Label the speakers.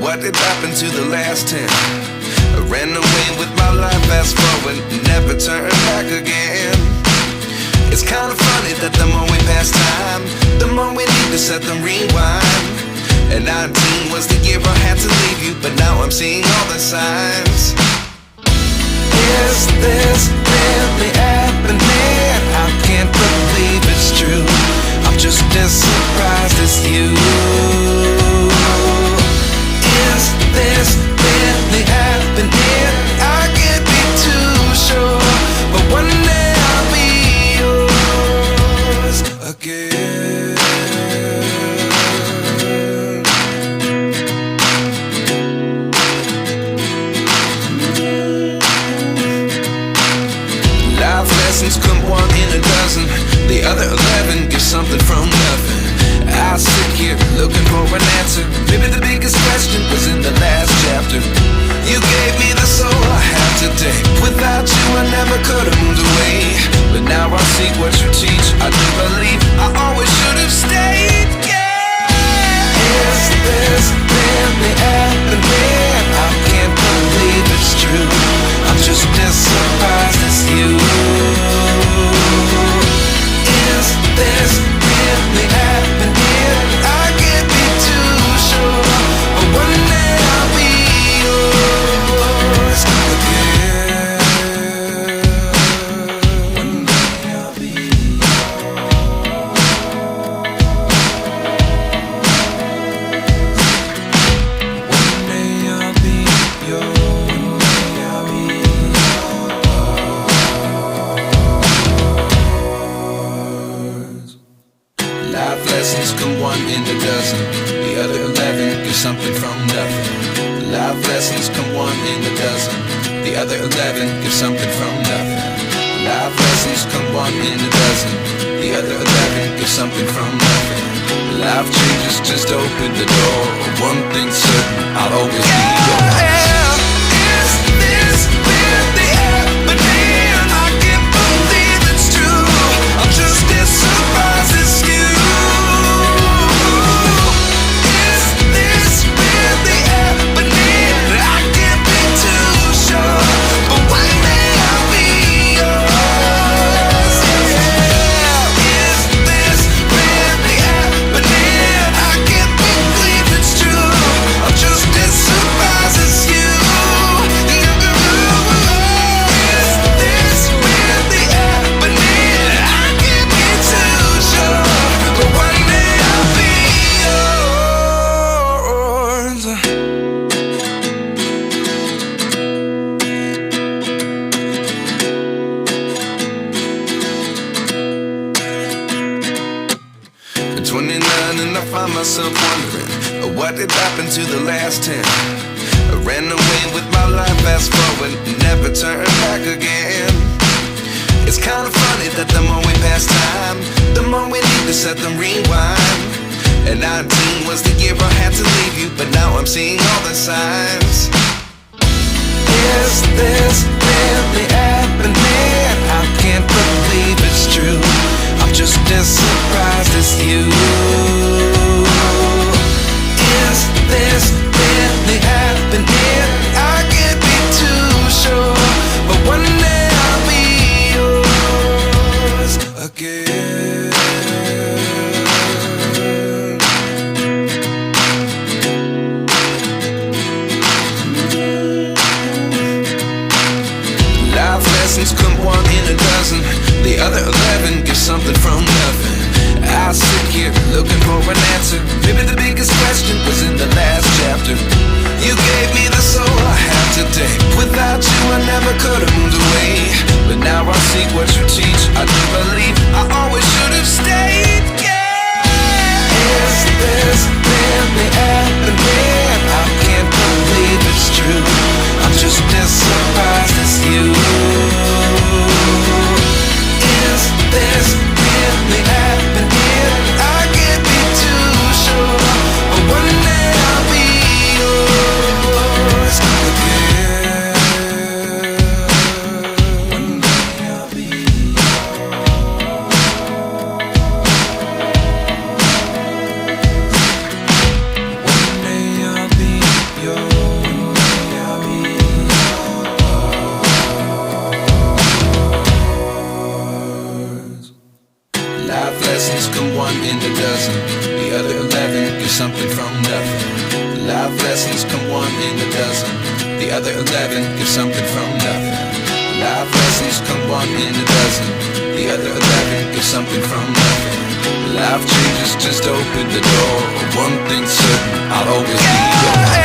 Speaker 1: What did happen to the last 10? I ran away with my life, fast forward, never turn back again. It's kind of funny that the more we pass time, the more we need to set them rewind. And 19 was the year I had to leave you, but now I'm seeing all the signs. Is this really happening? I can't believe it's true. I'm just as surprised as you. Is this really happening? I can't be too sure, but one day I'll be yours again. Life lessons come one in a dozen. The other 11 give something from nothing. I sit here looking for an answer. Maybe the biggest question was in the last chapter. You gave me the soul I have today. Without you I never could have moved away. But now I see what you teach. I do believe I always should have stayed. Yeah. Is this really happening? I can't believe it's true. I'm just as surprised as you. Is this really happening? I can't be too sure, but one day I'll be yours again. One day I'll be yours. One day I'll be yours. One day I'll be yours. Life lessons come one in a dozen. The other 11 give something from nothing. Life lessons come one in a dozen. The other 11 give something from nothing. Life lessons come one in a dozen. The other 11 give something from nothing. Life changes just open the door. One thing's certain, I'll always be yours. Is this really happening? I can't believe it's true. I'm just as surprised as you. Is this really happening? I can't be too sure, but one day I'll be yours. Yeah. Is this really happening? I can't believe it's true. I'm just as surprised as you. Is this really happening? I can't be too sure, but one day I'll be yours. 29 and I find myself wondering, what did happen to the last 10? I ran away with my life, fast forward, never turn back again. It's kind of funny that the more we pass time, the more we need to set them rewind. And 19 was the year I had to leave you, but now I'm seeing all the signs. Is this really happening? I can't believe it's true. I'm just as surprised as you. Is this really happening? I can't be too sure, but one day I'll be yours again. Life lessons come one in a dozen. The other 11 give something from nothing. I sit here looking for an answer. Maybe the biggest question was in the last chapter. lessons come one in a dozen. The other 11 give something from nothing. Life lessons come one in a dozen. The other 11 give something from nothing. Life changes just open the door. One thing's certain, I'll always be yours.